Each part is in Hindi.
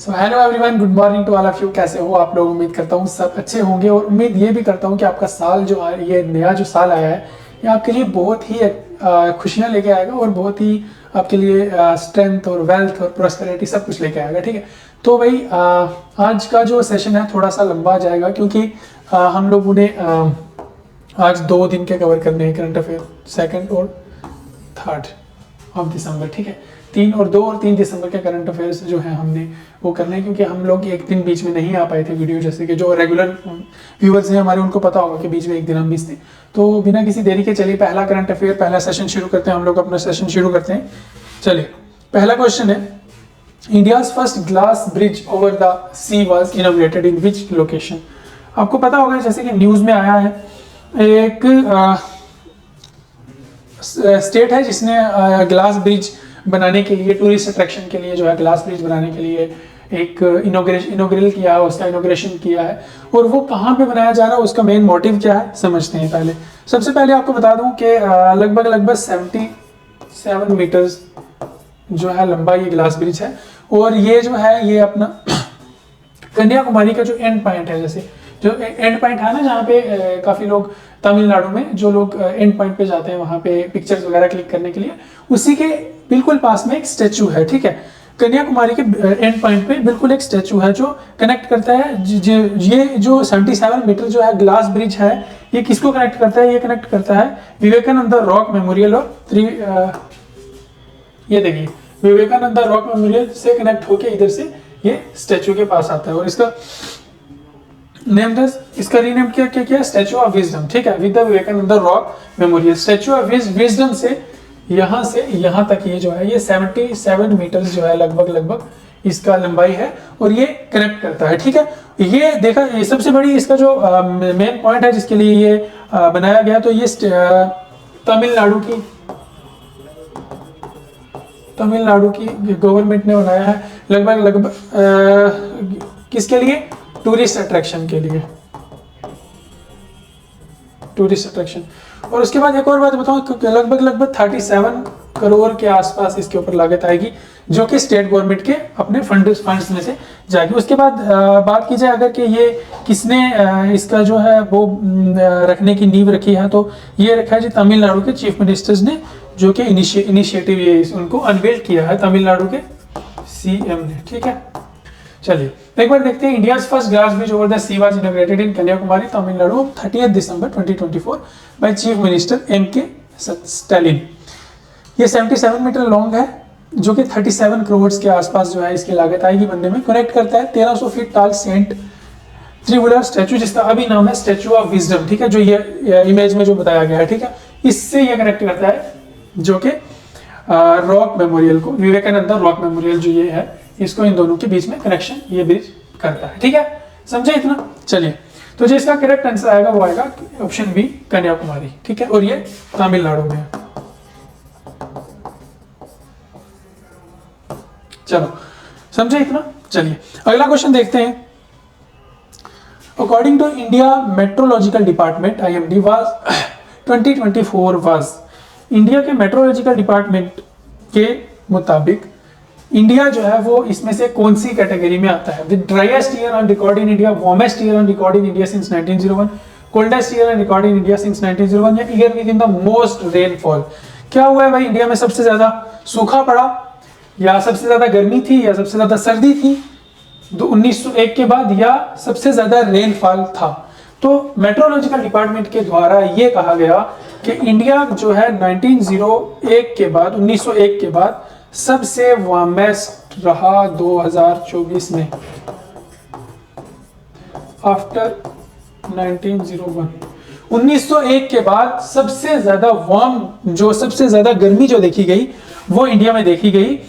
So hello everyone, good morning to all of you. कैसे हो आप लोग? उम्मीद करता हूँ सब अच्छे होंगे और उम्मीद ये भी करता हूँ कि आपका साल जो ये नया जो साल आया है ये आपके लिए बहुत ही खुशियाँ लेके आएगा और बहुत ही आपके लिए स्ट्रेंथ और वेल्थ और प्रॉस्पेरिटी सब कुछ लेके आएगा। ठीक है, तो भाई आज का जो सेशन है थोड़ा सा लंबा जाएगा क्योंकि हम लोगों ने आज 2 दिन के कवर करने हैं करंट अफेयर, 2 और 3 ऑफ दिसंबर। ठीक है, 2 और 3 दिसंबर के करंट अफेयर्स जो है हमने वो करने हैं क्योंकि हम लोग एक दिन बीच में नहीं आ पाए थे वीडियो, जैसे कि जो रेगुलर व्यूअर्स हैं हमारे उनको पता होगा कि बीच में एक दिन हम मिस थे। तो बिना किसी देरी के चलिए पहला करंट अफेयर, पहला सेशन शुरू करते हैं। हम लोग अपना सेशन शुरू करते हैं। चलिए, पहला क्वेश्चन है, India's first glass bridge over the she was inaugurated in which location. आपको पता होगा जैसे कि न्यूज़ में आया है, एक स्टेट है जिसने ग्लास ब्रिज बनाने के लिए, टूरिस्ट अट्रैक्शन के लिए जो है ग्लास ब्रिज बनाने के लिए एक इनोग्रेल किया है, उसका इनोग्रेशन किया है। और वो कहाँ पे बनाया जा रहा है, उसका मेन मोटिव क्या है समझते हैं। पहले सबसे पहले आपको बता दूं कि लगभग 77 मीटर्स जो है लंबा ये ग्लास ब्रिज है। और ये जो है ये अपना कन्याकुमारी का जो एंड पॉइंट है, जैसे जो एंड पॉइंट है ना जहाँ पे काफ़ी लोग तमिलनाडु में जो लोग एंड पॉइंट पे जाते हैं वहाँ पे पिक्चर्स वगैरह क्लिक करने के लिए, उसी के बिल्कुल पास में एक स्टैचू है। ठीक है, कन्याकुमारी के एंड पॉइंट पे बिल्कुल एक स्टैचू है जो कनेक्ट करता है। ये जो 77 मीटर जो है ग्लास ब्रिज है, ये किसको कनेक्ट करता है? ये कनेक्ट करता है विवेकानंद रॉक मेमोरियल और ये देखिए विवेकानंद रॉक मेमोरियल से कनेक्ट होके इधर से ये स्टैचू के पास आता है। और इसका इसका रीनेम क्या स्टैचू ऑफ विजडम। ठीक है, with the Vivekananda rock memorial. Statue of wisdom से यहाँ तक ये जो है ये 77 मीटर जो है लगभग इसका लंबाई है और ये कनेक्ट करता है। ठीक है, ये देखा, ये सबसे बड़ी इसका जो मेन पॉइंट है जिसके लिए ये बनाया गया, तो ये तमिलनाडु की गवर्नमेंट ने बनाया है लगभग किसके लिए? टूरिस्ट अट्रैक्शन के लिए, टूरिस्ट अट्रैक्शन। और उसके बाद एक और बात बताऊं, लगभग 37 करोड़ के आसपास इसके ऊपर लागत आएगी जो कि स्टेट गवर्नमेंट के अपने फंड्स में से जाएगी। उसके बाद बात की जाए अगर कि ये किसने इसका जो है वो रखने की नींव रखी है, तो ये रखा है जी तमिलनाडु के चीफ मिनिस्टर्स ने, जो कि इनिशिएटिव ये उनको अनवेल किया है तमिलनाडु के सीएम ने। ठीक है, चलिए एक बार देखते हैं। India's first glass bridge over the she was inaugurated in Kanyakumari Tamil Nadu 30 December 2024 by chief minister MK. Stalin. ये 77 मीटर लॉन्ग है जो कि 37 करोड़ के आसपास जो है इसकी लागत आएगी बनने में। कनेक्ट करता है 1300 फीट टॉल सेंट त्रिवुलर स्टैचू जिसका अभी नाम है स्टैचू ऑफ विजडम। ठीक है, जो ये इमेज में जो बताया गया है। ठीक है, इससे ये कनेक्ट करता है जो कि रॉक मेमोरियल को, विवेकानंद रॉक मेमोरियल जो ये है, इसको इन दोनों के बीच में कनेक्शन ये ब्रिज करता है। ठीक है, समझे इतना? चलिए, तो जो इसका करेक्ट आंसर आएगा वो आएगा ऑप्शन बी, कन्याकुमारी। ठीक है, और ये तमिलनाडु में है। चलो, समझे इतना? चलिए अगला क्वेश्चन देखते हैं। According to India meteorological department IMD was 2024 was, India के मेट्रोलॉजिकल डिपार्टमेंट के मुताबिक इंडिया जो है वो इसमें से कौन सी कैटेगरी में आता है? With driest year on record in India, warmest year on record in India since 1901, coldest year on record in India since 1901, या year with in the most rainfall. क्या हुआ है भाई? इंडिया में सबसे ज्यादा सूखा पड़ा, या सबसे ज्यादा गर्मी थी, या सबसे ज्यादा सर्दी थी 1901 के बाद, या सबसे ज्यादा रेनफॉल था? तो मेट्रोलॉजिकल डिपार्टमेंट के द्वारा ये कहा गया कि इंडिया जो है 1901 के बाद, 1901 के बाद सबसे वार्मेस्ट रहा 2024 में, आफ्टर 1901। 1901 के बाद सबसे ज्यादा वार्म, जो सबसे ज्यादा गर्मी जो देखी गई वो इंडिया में देखी गई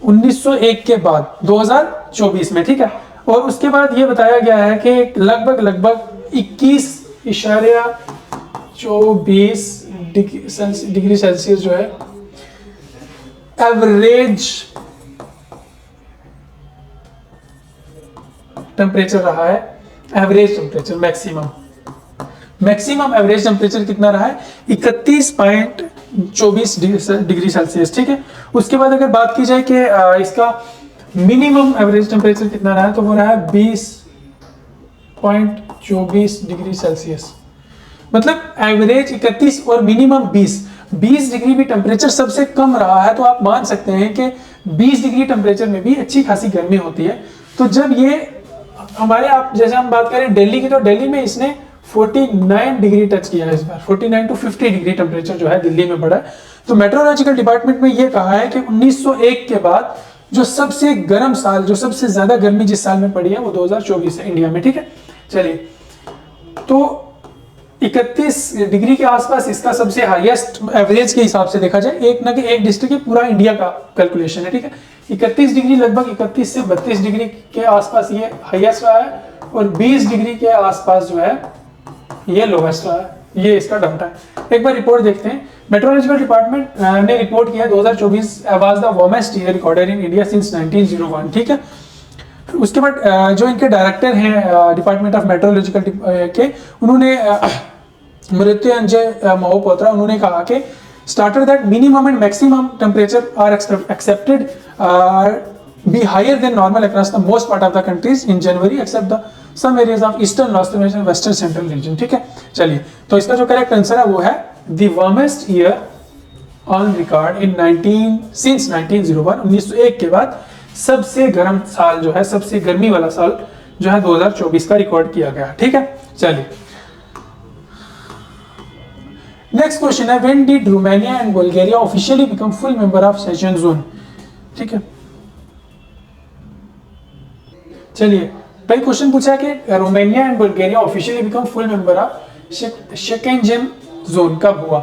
1901 के बाद 2024 में। ठीक है, और उसके बाद ये बताया गया है कि लगभग 21.24 डिग्री सेल्सियस जो है एवरेज टेम्परेचर रहा है। Average temperature, maximum average temperature कितना रहा है? 31.24 डिग्री सेल्सियस। ठीक है, उसके बाद अगर बात की जाए कि इसका मिनिमम एवरेज टेम्परेचर कितना रहा है, तो वो रहा है 20.24 डिग्री सेल्सियस। मतलब एवरेज 31 और मिनिमम 20 डिग्री भी टेम्परेचर सबसे कम रहा है, तो आप मान सकते हैं कि 20 डिग्री टेम्परेचर में भी अच्छी खासी गर्मी होती है। तो जब ये हमारे, आप जैसे हम बात करें दिल्ली की, तो दिल्ली में इसने 49 डिग्री टच किया है इस बार, 49 to 50 डिग्री टेम्परेचर जो है दिल्ली में बढ़ा है। तो मेट्रोलॉजिकल डिपार्टमेंट में ये कहा है कि 1901 के बाद जो सबसे गर्म साल, जो सबसे ज्यादा गर्मी जिस साल में पड़ी है वो 2024 है इंडिया में। ठीक है, चलिए, तो 31 डिग्री के आसपास इसका सबसे हाईएस्ट एवरेज के हिसाब से देखा जाए, एक ना कि एक डिस्ट्रिक्ट है, पूरा इंडिया का कैलकुलेशन है। ठीक है, 31 डिग्री, लगभग 31 से 32 डिग्री के आसपास ये हाईएस्ट रहा है, और 20 डिग्री के आसपास जो है ये लोवेस्ट रहा है। ये इसका डाटा है। एक बार रिपोर्ट देखते हैं। मेट्रोलॉजिकल डिपार्टमेंट ने रिपोर्ट किया 2024 was the warmest year recorded in India since 1901। ठीक है, उसके बाद जो इनके डायरेक्टर हैं डिपार्टमेंट ऑफ मेट्रोलॉजिकल के, उन्होंने मृत्युंजय महोपात्रा, उन्होंने कहा कि started that minimum and maximum temperature are expected be higher than normal across the most part of the countries in January except the some areas of eastern, northern and western central region। ठीक है, चलिए, तो इसका जो करेक्ट आंसर है वो है the warmest year on record in 1901 1901 के बाद सबसे गर्म साल जो है, सबसे गर्मी वाला साल जो है 2024 का रिकॉर्ड किया गया। ठीक है, चलिए, नेक्स्ट क्वेश्चन है when did Romania and Bulgaria officially become full member of session zone. ठीक है, चलिए, पहले क्वेश्चन पूछा कि Romania and Bulgaria officially become full member of Schengen zone कब हुआ।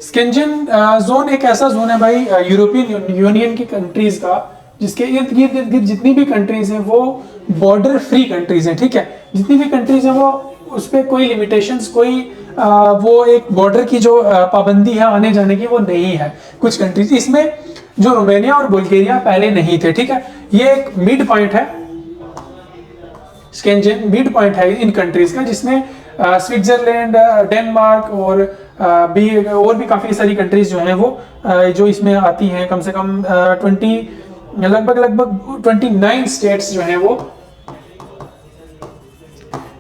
शेंगेन जोन एक ऐसा जोन है भाई यूरोपियन यूनियन की कंट्रीज का, जिसके इर्द गिर्द जितनी भी कंट्रीज हैं वो बॉर्डर फ्री कंट्रीज हैं। ठीक है, जितनी भी कंट्रीज हैं वो उस पर कोई लिमिटेशंस, कोई वो एक बॉर्डर की जो पाबंदी है आने जाने की वो नहीं है। कुछ कंट्रीज, इसमें जो रोमानिया और बुल्गारिया पहले नहीं थे। ठीक है, ये एक मिड पॉइंट है, शेंगेन मिड पॉइंट है इन कंट्रीज का, जिसमें स्विट्जरलैंड, डेनमार्क और भी काफी सारी कंट्रीज जो हैं वो जो इसमें आती हैं। कम से कम 20 लगभग 29 स्टेट्स जो हैं वो,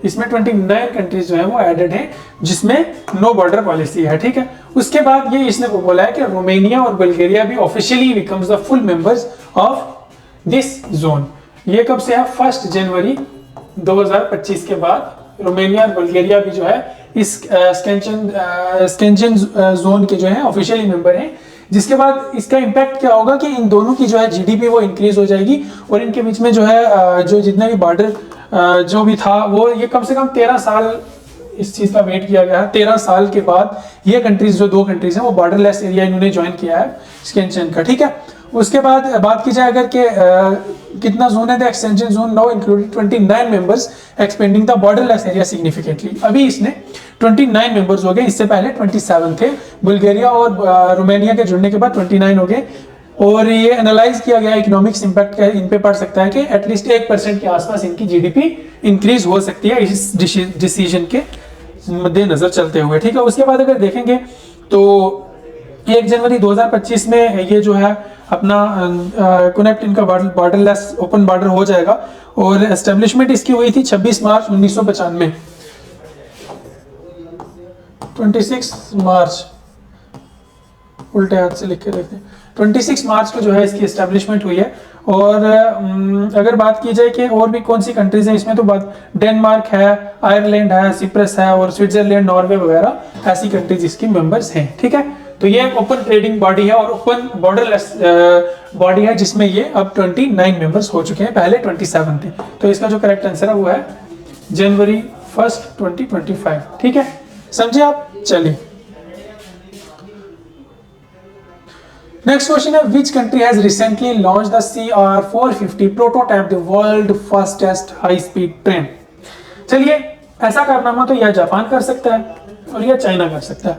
इसमें 29 कंट्रीज जो है वो एडेड हैं, जिसमें नो बॉर्डर पॉलिसी है। ठीक है, उसके बाद ये इसने बोला है कि रोमानिया और बुल्गारिया भी officially becomes the full members of this zone. ये कब से है? 1 जनवरी 2025 के बाद रोमानिया और बुल्गारिया भी जो है इस शेंगेन जोन के जो है ऑफिशियली मेंबर हैं। जिसके बाद इसका इम्पैक्ट क्या होगा कि इन दोनों की जो है जीडीपी वो इंक्रीज हो जाएगी, और इनके बीच में जो है जो जितना भी बॉर्डर जो भी था वो, ये कम से कम 13 साल इस चीज का वेट किया गया है। 13 साल के बाद ये कंट्रीज, जो दो कंट्रीज हैं वो बॉर्डरलेस एरिया इन्होंने ज्वाइन किया है शेंगेन का। ठीक है, उसके बाद बात की जाए अगर के कितना जोन है, the Schengen zone now included 29 members expanding the borderless area significantly. अभी इसने 29 मेंबर्स हो गए, इससे पहले 27 थे। बुल्गारिया और रोमानिया के जुड़ने के बाद 29 हो गए, और ये एनालाइज किया गया इकोनॉमिक्स इंपैक्ट का इन पे पड़ सकता है कि एटलीस्ट 1% के आसपास इनकी जीडीपी इंक्रीज हो सकती है इस डिसीजन के मद्देनजर चलते हुए। ठीक है, उसके बाद अगर देखेंगे तो 1 जनवरी 2025 में ये जो है अपना कनेक्ट इनका बॉर्डरलेस ओपन बॉर्डर हो जाएगा, और एस्टेब्लिशमेंट इसकी हुई थी 26 मार्च 1995। 26 मार्च, उल्टे हाथ से लिख के देखते हैं, 26 मार्च को जो है इसकी एस्टेब्लिशमेंट हुई है। और अगर बात की जाए कि और भी कौन सी कंट्रीज हैं इसमें, तो बात डेनमार्क है, आयरलैंड है, सिप्रस है, और स्विट्जरलैंड, नॉर्वे वगैरह ऐसी कंट्रीज इसकी मेंबर्स हैं। ठीक है, तो ये एक ओपन ट्रेडिंग बॉडी है और ओपन बॉर्डरलेस बॉडी है, जिसमें ये अब 29 मेंबर्स हो चुके हैं, पहले 27 थे। तो इसका जो करेक्ट आंसर है वो है जनवरी 1, 2025। ठीक है, समझे आप? चलिए, नेक्स्ट क्वेश्चन है which country has recently launch the CR450 prototype, the world fastest high speed train. चलिए, ऐसा कारनामा तो यह जापान कर सकता है और यह चाइना कर सकता है।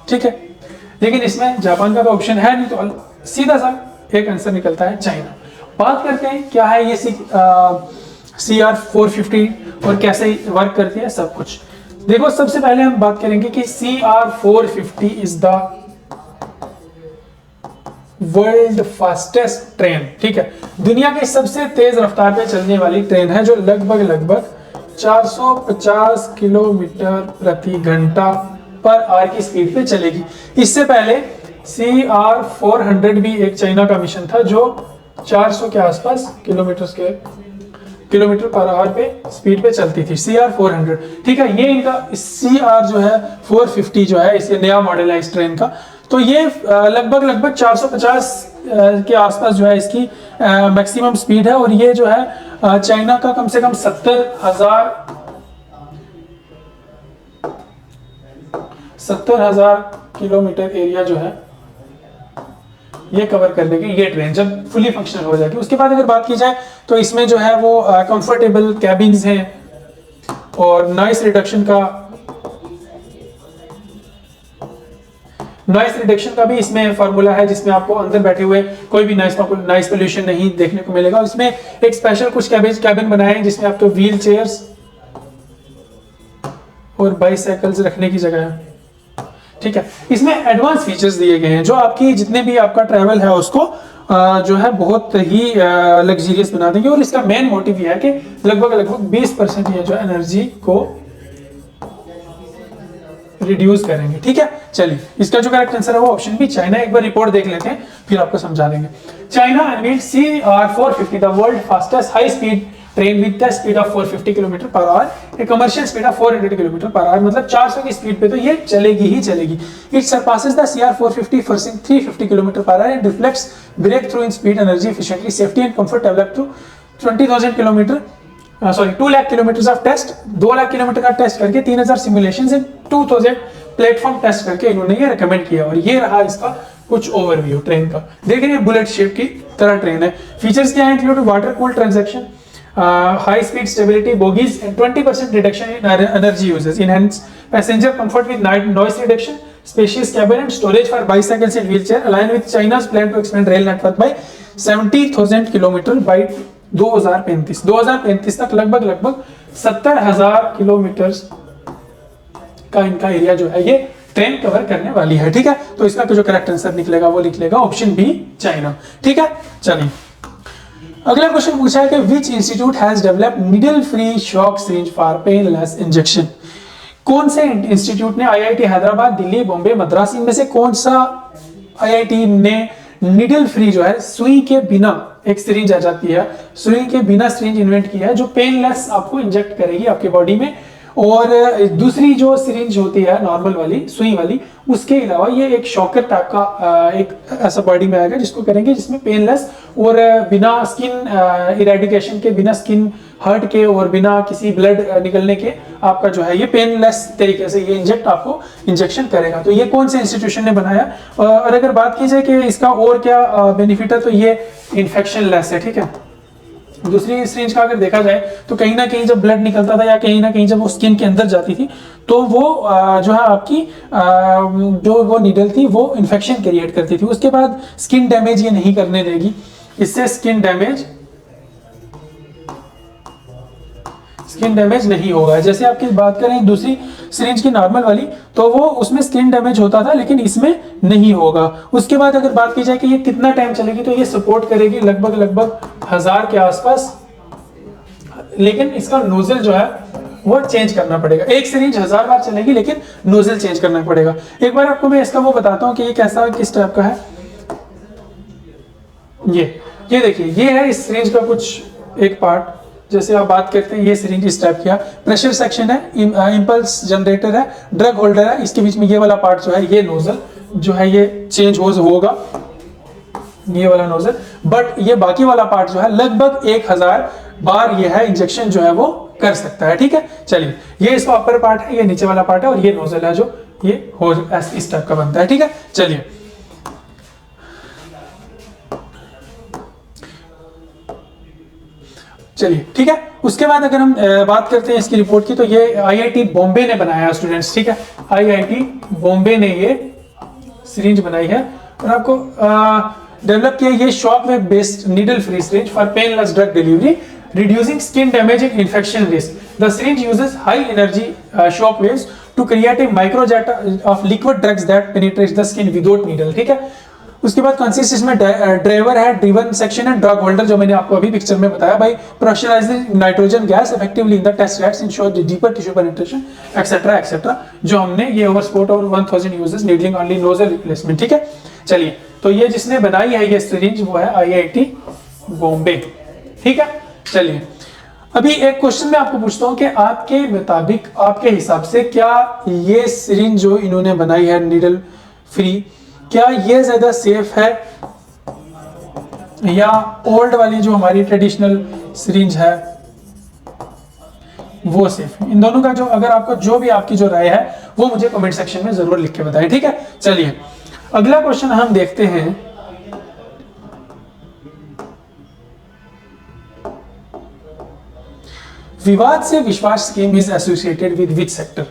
ठीक है, लेकिन इसमें जापान का तो ऑप्शन है नहीं, तो सीधा सा एक आंसर निकलता है चाइना। बात करते हैं क्या है ये CR450 और कैसे वर्क करती है सब कुछ। देखो, सबसे पहले हम बात करेंगे कि CR450 is the world fastest train, ठीक है, दुनिया की सबसे तेज रफ्तार पे चलने वाली ट्रेन है जो लगभग 450 किलोमीटर प्रति घंटा पर आवर की स्पीड पे चलेगी। इससे पहले CR400 भी एक चाइना का मिशन था जो 400 के आसपास किलोमीटर पर आवर पे स्पीड पे चलती थी, CR400, ठीक है। ये इनका CR जो है 450 जो है, इसे नया मॉडल है इस ट्रेन का। तो ये लगभग 450 के आसपास जो है इसकी मैक्सिमम स्पीड है, और ये जो है चाइना का कम से कम 70,000 किलोमीटर एरिया जो है ये कवर कर लेगी ये ट्रेन जब फुली फंक्शनल हो जाएगी। उसके बाद अगर बात की जाए तो इसमें जो है वो कंफर्टेबल कैबिन्स हैं और नॉइस रिडक्शन का भी इसमें फार्मूला है, जिसमें आपको अंदर बैठे हुए कोई भी नॉइस पोल्यूशन नहीं देखने को मिलेगा। इसमें एक स्पेशल कुछ कैबिन बनाए हैं जिसमें आपको व्हील चेयर्स और बाइसाइकिल्स रखने की जगह है, ठीक है। इसमें एडवांस फीचर्स दिए गए हैं जो आपकी जितने भी आपका ट्रैवल है उसको जो है बहुत ही लग्जरियस बना देंगे, और इसका मेन मोटिव यह है कि लगभग 20% ये जो एनर्जी को रिड्यूस करेंगे, ठीक है। चलिए, इसका जो करेक्ट आंसर है वो ऑप्शन बी चाइना। एक बार रिपोर्ट देख लेते हैं फिर आपको समझा देंगे। China unveiled CR450, the world fastest high speed train with test speed of 450 kilometre per hour, a commercial speed of 400 kilometre per hour, मतलब 400 की स्पीड पे तो ये चलेगी ही चलेगी। It surpasses the CR450 forcing 350 kilometre per hour and reflects breakthrough in speed, energy efficiently, safety and comfort developed through 2 lakh kilometre of test, 2 lakh kilometre का टेस्ट करके 3000 सिमुलेशंस एंड 2000 प्लेटफॉर्म टेस्ट करके इन्होंने ये रिकमेंड किया। और ये रहा इसका कुछ ओवरव्यू ट्रेन का। देख रहे हैं बुलेट शेप की तरह ट्रेन है। फीचर्स क्या है? Include water cooled transaction, high speed stability, bogies and 20% reduction in energy uses, enhance passenger comfort with noise reduction, spacious cabin and storage for bicycles and wheelchair, align with China's plan to expand rail network by 70,000 kilometre by 2035 तक लगभग 70,000 किलोमीटर का इनका एरिया जो है ये ट्रेन कवर करने वाली है, ठीक है। तो इसका जो करेक्ट आंसर निकलेगा वो निकलेगा ऑप्शन बी चाइना, ठीक है। चलिए अगला क्वेश्चन पूछा है कि which institute has developed needle free shock syringe for painless injection. कौन से इंस्टीट्यूट ने, आईआईटी हैदराबाद, दिल्ली, बॉम्बे, मद्रास, इनमें से कौन सा आईआईटी ने नीडल फ्री जो है सुई के बिना एक सिरिंज आ जाती है, सुई के बिना सिरिंज इन्वेंट किया है जो पेनलेस आपको इंजेक्ट करेगी आपके बॉडी में। और दूसरी जो सिरिंज होती है नॉर्मल वाली सुई वाली, उसके अलावा ये एक शॉकर टाइप का एक ऐसा बॉडी में आएगा जिसको करेंगे, जिसमें पेनलेस और बिना स्किन इरेडिकेशन के, बिना स्किन हर्ट के और बिना किसी ब्लड निकलने के आपका जो है ये पेनलेस तरीके से ये इंजेक्शन करेगा। तो ये कौन से इंस्टीट्यूशन ने बनाया? और अगर बात की जाए कि इसका और क्या बेनिफिट है, तो ये इन्फेक्शन लेस है, ठीक है। दूसरी सिरिंज का अगर देखा जाए तो कहीं ना कहीं जब ब्लड निकलता था या कहीं ना कहीं जब वो स्किन के अंदर जाती थी तो वो जो है आपकी जो वो नीडल थी वो इन्फेक्शन क्रिएट करती थी। उसके बाद स्किन डैमेज ये नहीं करने देगी, इससे स्किन डैमेज नहीं होगा। जैसे आपकी बात करें दूसरी सिरिंज की नॉर्मल वाली, तो वो उसमें स्किन डैमेज होता था लेकिन इसमें नहीं होगा। उसके बाद अगर बात की जाए कि ये कितना टाइम चलेगी, तो ये सपोर्ट करेगी लगभग 1000 के आसपास, लेकिन इसका नोजल जो है वो चेंज करना पड़ेगा। एक सिरिंज 1000 बार चलेगी लेकिन नोजल चेंज करना पड़ेगा। एक बार आपको मैं इसका वो बताता हूँ कि ये कैसा किस टाइप का है। ये देखिए, ये है इस सिरिंज का कुछ एक पार्ट। जैसे आप बात करते हैं ये सिरिंज इस टाइप का, प्रेशर सेक्शन है, इंपल्स जनरेटर है, ड्रग होल्डर है, इसके बीच में ये वाला पार्ट जो है ये नोजल जो है ये चेंज होगा, ये वाला नोजल। बट ये बाकी वाला पार्ट जो है लगभग 1000 बार ये है इंजेक्शन जो है वो कर सकता है, ठीक है। चलिए, ये इसका अपर पार्ट है, ये नीचे वाला पार्ट है, और ये नोजल है जो ये इस टाइप का बनता है, ठीक है। चलिए ठीक है। उसके बाद अगर हम बात करते हैं इसकी रिपोर्ट की, तो ये आईआईटी बॉम्बे ने बनाया स्टूडेंट्स, ठीक है। आईआईटी बॉम्बे ने ये सिरिंज बनाई है और आपको डेवलप किया ये shock wave based needle free syringe for painless drug delivery reducing skin damage and infection risk. The syringe uses high energy shock waves to create a microjet of liquid drugs that penetrates the skin without needle, ठीक है। उसके बाद कंसिस्ट में ड्राइवर है, ड्रिवन सेक्शन है, ड्रग होल्डर जो मैंने आपको अभी पिक्चर में बताया भाई, pressurising nitrogen gas effectively in the test rats ensure the deeper tissue penetration etcetera etcetera, जो हमने ये ओवर स्पोर्ट और 1000 uses needling only nozzle replacement. ठीक है, चलिए, तो ये जिसने बनाई है ये सिरिंज वो है IIT बॉम्बे। ठीक है, चलिए अभी एक क्वेश्चन मैं आपको पूछता हूं कि आपके मुताबिक, आपके हिसाब से क्या ये सिरिंज जो इन्होंने बनाई है नीडल फ्री, क्या ये ज्यादा सेफ है या ओल्ड वाली जो हमारी ट्रेडिशनल सिरिंज है वो सेफ है? इन दोनों का जो, अगर आपको जो भी आपकी जो राय है वो मुझे कमेंट सेक्शन में जरूर लिख के बताएं। ठीक है, चलिए अगला क्वेश्चन हम देखते हैं। विवाद से विश्वास scheme is associated with which sector?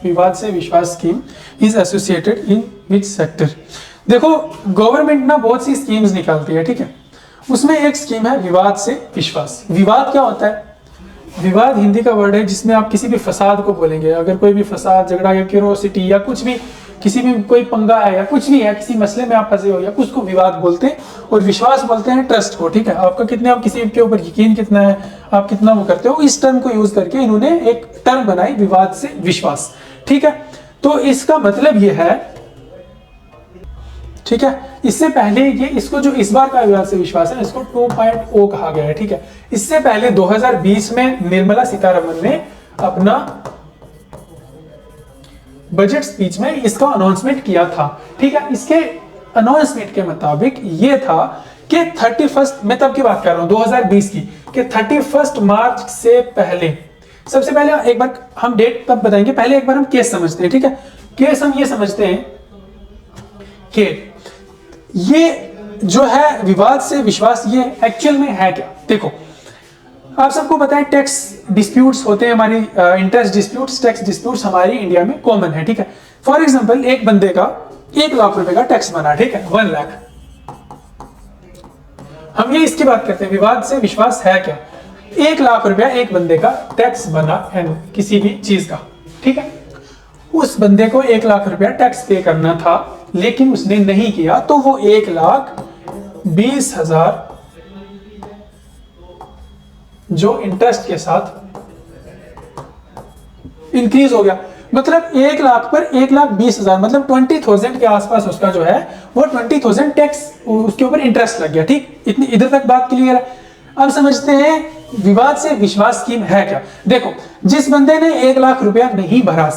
विवाद से विश्वास scheme is associated in which sector? देखो, गवर्नमेंट ना बहुत सी स्कीम्स निकालती है, ठीक है, उसमें एक स्कीम है विवाद से विश्वास। विवाद क्या होता है? विवाद हिंदी का वर्ड है जिसमें आप किसी भी फसाद को बोलेंगे। अगर कोई भी फसाद, झगड़ा या क्यूरोसिटी या कुछ भी, किसी भी कोई पंगा है या कुछ भी है, किसी मसले में आप फंसे हो या कुछ को विवाद बोलते हैं। और विश्वास बोलते हैं ट्रस्ट को। ठीक है, आपका कितने, आप किसी के ऊपर यकीन कितना है, आप कितना वो करते हो, इस टर्म को यूज करके इन्होंने एक टर्म बनाई विवाद से विश्वास। ठीक है, तो इसका मतलब ये है, ठीक है, इससे पहले ये, इसको जो इस बार का विवाद से विश्वास है इसको 2.0 कहा गया है। ठीक है, इससे पहले 2020 में निर्मला सीतारमण ने अपना बजट स्पीच में इसका अनाउंसमेंट किया था। ठीक है, इसके अनाउंसमेंट के मुताबिक ये था कि 31, मैं तब की बात कर रहा हूं 2020 की, कि 31 मार्च से पहले, सबसे पहले एक बार हम डेट तब बताएंगे, पहले एक बार हम केस समझते हैं। ठीक है, केस हम ये समझते हैं कि ये जो है विवाद से विश्वास, ये एक्चुअल में है क्या? देखो, आप सबको पता है टैक्स डिस्प्यूट्स होते हैं हमारी, इंटरेस्ट डिस्प्यूट्स, टैक्स डिस्प्यूट्स हमारी इंडिया में कॉमन है। ठीक है, फॉर एग्जांपल एक बंदे का 1 लाख रुपए का टैक्स बना, ठीक है, 1 लाख, हम ये इसकी बात करते हैं विवाद से विश्वास है क्या? 1 लाख रुपया एक बंदे का टैक्स बना किसी भी चीज का। ठीक है, उस बंदे को 1 लाख रुपया टैक्स पे करना था, लेकिन उसने नहीं किया, तो वो 1,20,000 जो इंटरेस्ट के साथ इंक्रीज हो गया। मतलब 1 लाख पर 1,20,000, मतलब 20,000 के आसपास उसका जो है वो 20,000 टैक्स उसके ऊपर इंटरेस्ट लग गया। ठीक, इतनी इधर तक बात क्लियर है। अब समझते हैं विवाद से विश्वास स्कीम है क्या। देखो, जिस बंदे ने 1 लाख रुपया नहीं भरा,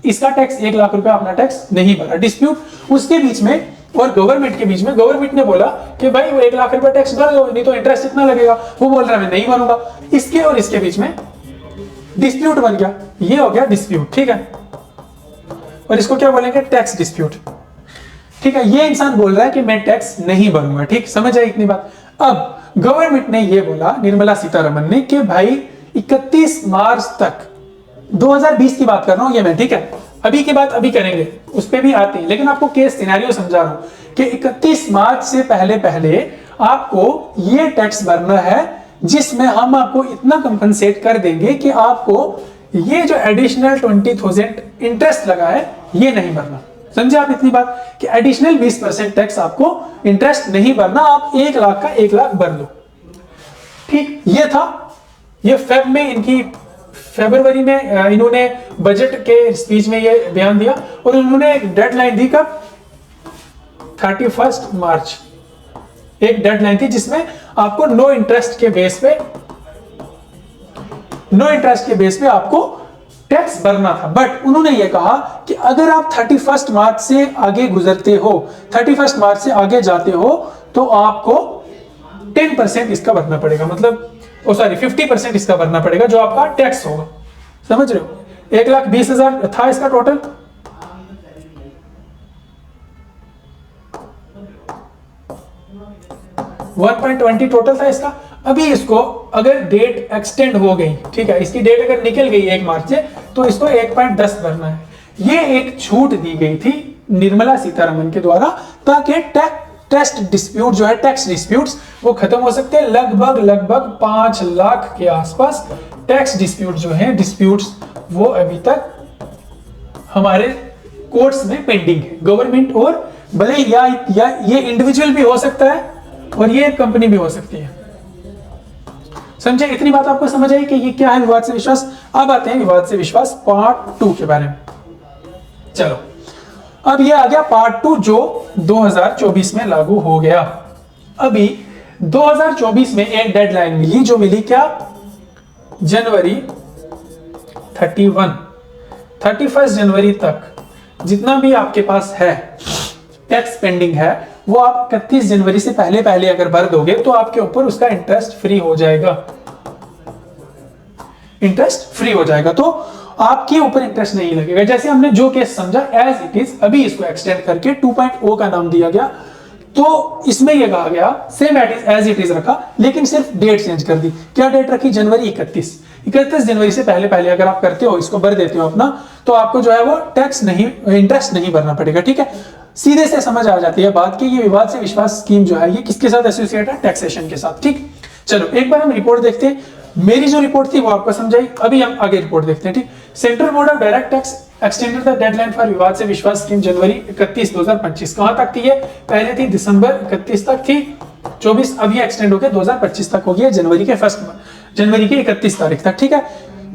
इसका टैक्स 1 लाख रुपया अपना टैक्स नहीं भरा, डिस्प्यूट उसके बीच में और गवर्नमेंट के बीच में, गवर्नमेंट ने बोला कि भाई वो 1 लाख रुपया टैक्स भर दो, नहीं तो इंटरेस्ट इतना लगेगा, वो बोल रहा है मैं नहीं भरूंगा, इसके और इसके बीच में डिस्प्यूट बन गया, ये हो गया डिस्प्यूट। ठीक है, और इसको क्या बोलेंगे? Tax dispute. ठीक है, ये इंसान बोल रहा है कि मैं टैक्स नहीं भरूंगा। ठीक, समझ आई इतनी बात। अब गवर्नमेंट ने ये बोला, निर्मला सीतारमण ने, कि भाई 31 मार्च तक, 2020 की बात कर रहा हूं ये मैं, ठीक है, अभी की बात अभी करेंगे, उस पर भी आते हैं, लेकिन आपको केस सिनेरियो समझा रहा हूं कि 31 मार्च से पहले पहले आपको ये टैक्स भरना है, जिसमें हम आपको इतना कंपनसेट कर देंगे कि आपको ये जो एडिशनल 20,000 इंटरेस्ट लगा है ये नहीं भरना। समझे आप इतनी बात कि एडिशनल 20% टैक्स आपको इंटरेस्ट नहीं भरना, आप 1 लाख का 1 लाख भर लो। ठीक, ये था, ये फेब में इनकी, फरवरी में इन्होंने बजट के स्पीच में ये बयान दिया, और उन्होंने एक डेडलाइन दी कब? 31 मार्च, एक डेडलाइन थी जिसमें आपको नो इंटरेस्ट के बेस पे आपको टैक्स भरना था। बट उन्होंने ये कहा कि अगर आप 31 मार्च से आगे गुजरते हो, 31 मार्च से आगे जाते हो, तो आपको 10% इसका भरना पड़ेगा, मतलब 50% इसका भरना पड़ेगा जो आपका टैक्स होगा। समझ रहे हो? 1,20,000 था इसका टोटल, $1.20 टोटल था इसका। अभी इसको अगर डेट एक्सटेंड हो गई, ठीक है, इसकी डेट अगर निकल गई 1 मार्च से, तो इसको 1.10 भरना है। ये एक छूट दी गई थी निर्मला सीतारमण के द्वारा, ताकि टैक्स डिस्प्यूट जो है, टैक्स डिस्प्यूट्स वो खत्म हो सकते हैं। लगभग 5 लाख के आसपास टैक्स डिस्प्यूट जो है, डिस्प्यूट्स वो अभी तक हमारे कोर्ट्स में पेंडिंग है, गवर्नमेंट और भले या ये इंडिविजुअल भी हो सकता है और ये कंपनी भी हो सकती है। समझे? इतनी बात आपको समझ आई कि ये क्या है विवाद से विश्वास। अब आते हैं विवाद से विश्वास पार्ट 2 के बारे में। चलो, अब ये आ गया पार्ट 2 जो 2024 में लागू हो गया। अभी 2024 में एक डेडलाइन मिली, जो मिली क्या, जनवरी 31 जनवरी तक जितना भी आपके पास है टैक्स पेंडिंग है, वो आप 31 जनवरी से पहले अगर भर दोगे तो आपके ऊपर उसका इंटरेस्ट फ्री हो जाएगा। इंटरेस्ट फ्री हो जाएगा, तो आपके ऊपर इंटरेस्ट नहीं लगेगा। जैसे हमने जो केस समझा एज इट इज, अभी इसको एक्सटेंड करके 2.0 का नाम दिया गया। तो इसमें यह कहा गया सेम एज इट इज रखा, लेकिन सिर्फ डेट चेंज कर दी। क्या डेट रखी? जनवरी 31 जनवरी से पहले अगर आप करते हो, इसको भर देते हो अपना, तो आपको जो है वो टैक्स नहीं, इंटरेस्ट नहीं भरना पड़ेगा। ठीक है, सीधे से समझ आ जाती है बात कि ये विवाद से विश्वास स्कीम जो है ये किसके साथ एसोसिएट है? टैक्सेशन के साथ। ठीक, चलो एक बार हम रिपोर्ट देखते हैं। मेरी जो रिपोर्ट थी वो आपको समझाई, अभी हम आगे रिपोर्ट देखते हैं। ठीक, central board of direct tax extended the deadline for विवाद से विश्वास स्कीम जनवरी 31 2025। कहां तक थी ये? पहले थी दिसंबर 31 तक थी 24, अब ये एक्सटेंड होकर 2025 तक हो गया, जनवरी के 31 तारीख तक। ठीक है,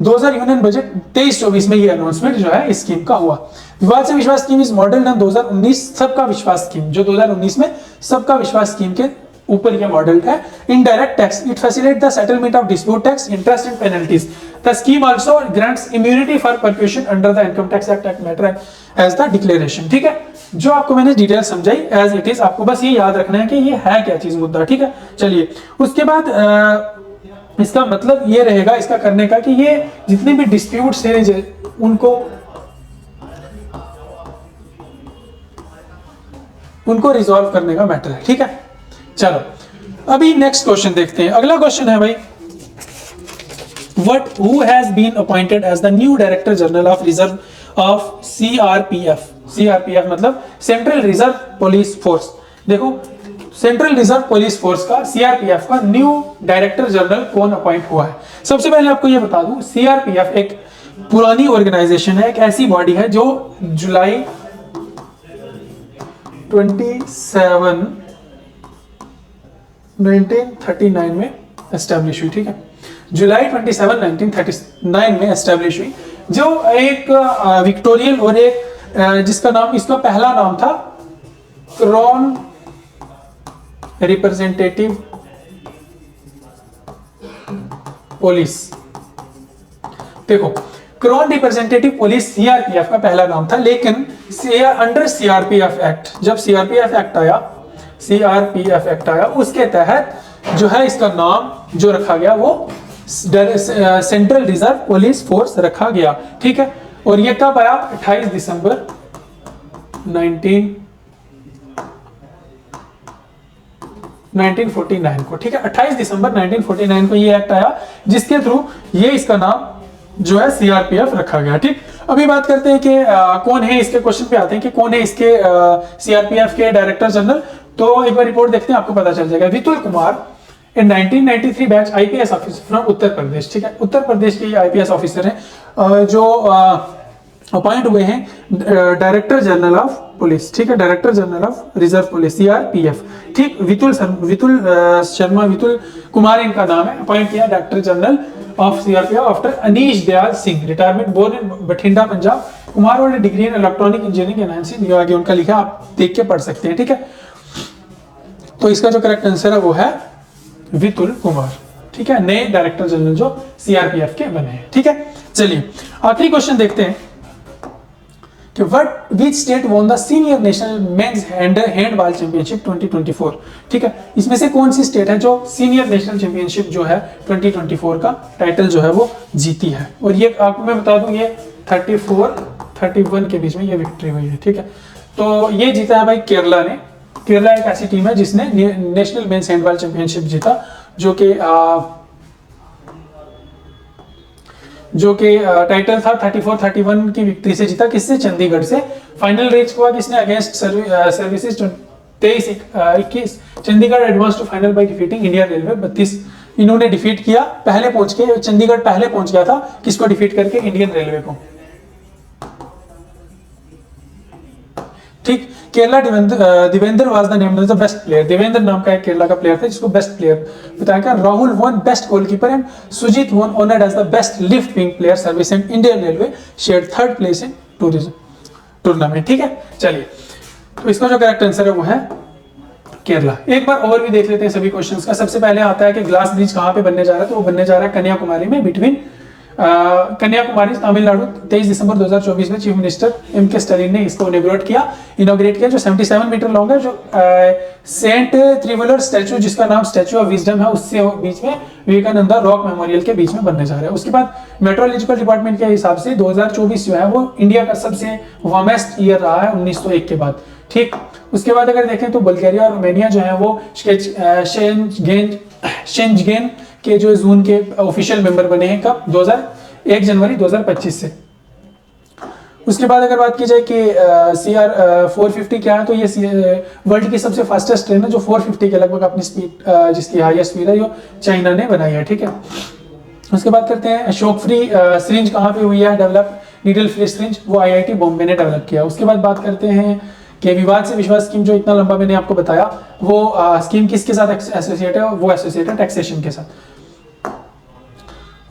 2000 यूनियन बजट 23-24 में ये अनाउंसमेंट जो है इस स्कीम का हुआ। विवाद से विश्वास स्कीम इज मॉडल ऑन 2019 सबका विश्वास स्कीम, जो 2019 में सबका विश्वास स्कीम के ऊपर ये मॉडल है। Indirect tax, it facilitate the settlement of dispute tax, interest and penalties. The scheme also grants immunity for prosecution under the income tax act matter as the declaration. ठीक है, जो आपको मैंने डिटेल समझाई एज इट इज, आपको बस ये याद रखना है कि ये है क्या चीज, मुद्दा। ठीक है, चलिए उसके बाद इसका मतलब ये रहेगा इसका करने का कि ये जितने भी डिस्प्यूट्स हैं उनको रिजॉल्व करने का मैटर है। ठीक है, चलो अभी नेक्स्ट क्वेश्चन देखते हैं। अगला क्वेश्चन है भाई, who has been appointed as the new director general of reserve of CRPF। CRPF मतलब सेंट्रल रिजर्व पुलिस फोर्स। देखो, सेंट्रल रिजर्व पुलिस फोर्स का सीआरपीएफ का न्यू डायरेक्टर जनरल कौन अपॉइंट हुआ है। सबसे पहले आपको यह बता दूं, सीआरपीएफ एक पुरानी ऑर्गेनाइजेशन है, एक ऐसी बॉडी है जो जुलाई 27 1939 में एस्टेब्लिश हुई। ठीक है, जुलाई 27 1939 में एस्टेब्लिश हुई, जो एक विक्टोरियल और एक जिसका नाम, इसका पहला नाम था क्राउन रिप्रेजेंटेटिव पुलिस। देखो, क्राउन रिप्रेजेंटेटिव पुलिस सीआरपीएफ का पहला नाम था, लेकिन अंडर सीआरपीएफ एक्ट, जब सीआरपीएफ एक्ट आया उसके तहत जो है इसका नाम जो रखा गया वो सेंट्रल रिजर्व पुलिस फोर्स रखा गया। ठीक है, और ये कब आया? 28 दिसंबर 1949 को। ठीक है, 28 दिसंबर 1949 को ये एक्ट आया, जिसके थ्रू ये इसका नाम जो है सीआरपीएफ रखा गया। ठीक, अभी बात करते हैं कि कौन है, इसके क्वेश्चन पे आते हैं कि कौन है इसके सीआरपीएफ के डायरेक्टर जनरल। तो एक बार रिपोर्ट देखते हैं, आपको पता चल जाएगा। वितुल कुमार इन 1993 batch IPS officer from Uttar Pradesh. ठीक है, उत्तर प्रदेश के आईपीएस ऑफिसर हैं जो अपॉइंट हुए हैं डायरेक्टर जनरल ऑफ पुलिस। ठीक है, director general of reserve police CRPF. ठीक, वितुल कुमार इनका नाम है, अपॉइंट किया director general of CRPF after Anish Dayal Singh, retirement, born in Bathinda Punjab. Kumar और degree in electronic engineering and NC, आगे उनका लिखा आप देख के पढ़ सकते हैं। ठीक है, तो इसका जो करेक्ट आंसर है वो है वितुल कुमार। ठीक है, नए डायरेक्टर जनरल जो सीआरपीएफ के बने हैं। ठीक है, चलिए आखिरी क्वेश्चन देखते हैं कि which state won the senior national men's handball championship 2024। ठीक है, इसमें से कौन सी स्टेट है जो सीनियर नेशनल चैंपियनशिप जो है 2024 का टाइटल जो है वो जीती है। और ये आपको मैं बता दूं, ये 34-31 के बीच में ये विक्ट्री हुई है। ठीक है, तो ये जीता है भाई केरला ने। केरला एक ऐसी टीम है जिसने नेशनल मेंस हैंडबॉल चैंपियनशिप जीता, जो कि टाइटल था 34-31 की विक्ट्री से जीता। किससे? चंडीगढ़ से। फाइनल रीच हुआ किसने? Against services 23-21। Chandigarh advance to final by defeating Indian railway 32। इन्होंने डिफीट किया, पहले पहुंच के चंडीगढ़ पहले पहुंच गया था, किसको डिफीट करके? इंडियन रेलवे को। ठीक। Kerala Divendra was the name of the best player. Devendra नाम का एक केरला का प्लेयर था जिसको बेस्ट प्लेयर बताया गया। Rahul won best goalkeeper and Sujit won honoured as the best left wing player service and Indian railway shared third place in tournament. ठीक है, चलिए तो इसका जो करेक्ट आंसर है वो है केरला। एक बार और भी देख लेते हैं सभी क्वेश्चंस का। सबसे पहले आता है कि ग्लास ब्रिज कहाँ पे बनने जा रहा है, तो वो बनने जा रहा है कन्याकुमारी में, बिटवीन कन्याकुमारी तमिलनाडु। 23 दिसंबर 2024 में चीफ मिनिस्टर एम के स्टालिन ने इसको इनॉग्रेट किया, जो 77 मीटर लॉन्ग है, जो सेंट त्रिवलर स्टैचू जिसका नाम स्टैचू ऑफ विजडम है उससे बीच में विवेकानंदा रॉक मेमोरियल के बीच में बनने जा रहा है। उसके बाद मेट्रोलॉजिकल डिपार्टमेंट के हिसाब से 2024 जो है वो इंडिया का सबसे वार्मेस्ट ईयर रहा है 1901 के बाद। ठीक, उसके बाद अगर देखें तो बुल्गारिया और रोमानिया जो है वो शेंजगेन के जो जून के ऑफिशियल मेंबर बने हैं कब, 1 जनवरी 2025 से। उसके बाद अगर बात की जाए कि CR 450 क्या है, तो ये वर्ल्ड की सबसे फास्टेस्ट ट्रेन है जो 450 के लगभग अपनी स्पीड, जिसकी हाईएस्ट स्पीड है, जो चाइना ने बनाई है। ठीक है, उसके बाद करते हैं शॉक फ्री सिरिंज कहाँ पे हुई है डेवलप, नीडल फ्री सिरिंज, वो IIT बॉम्बे ने डेवलप किया। उसके बाद बात करते हैं कि विवाद से विश्वास स्कीम जो इतना लंबा मैंने आपको बताया, वो स्कीम किसके साथ एसोसिएट है, वो एसोसिएट है टैक्सेशन के साथ।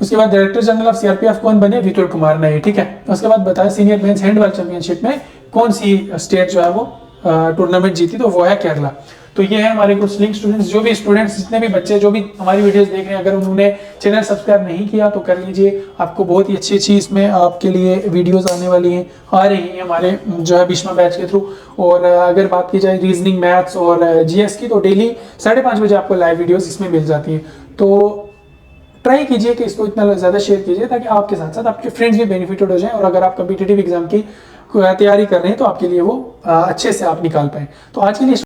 उसके बाद डायरेक्टर जनरल ऑफ CRPF कौन बने, वितुल कुमार ने। ठीक है, उसके बाद बताया सीनियर मेंस हैंडबॉल चैंपियनशिप में कौन सी स्टेट जो है वो टूर्नामेंट जीती, तो वो है केरला। तो ये है हमारे कुछ लिंक स्टूडेंट्स, जो भी स्टूडेंट्स जितने भी बच्चे जो भी हमारी वीडियोस देख रहे हैं, अगर उन्होंने चैनल सब्सक्राइब नहीं किया तो कर लीजिए। आपको बहुत ही अच्छी इसमें आपके लिए वीडियोस आने वाली हैं, आ रही हैं हमारे जो है भीष्मा बैच के थ्रू। और अगर बात की जाए रीजनिंग, मैथ्स और GS की, तो डेली 5:30 बजे आपको लाइव वीडियोस इसमें मिल जाती हैं। तो ट्राई कीजिए कि इसको इतना ज़्यादा शेयर कीजिए ताकि आपके साथ साथ आपके फ्रेंड्स भी बेनिफिटेड हो जाएं। और अगर आप कम्पिटिटिव एग्जाम की तैयारी कर रहे हैं तो आपके लिए वो अच्छे से आप निकाल पाएँ। तो आज के लिए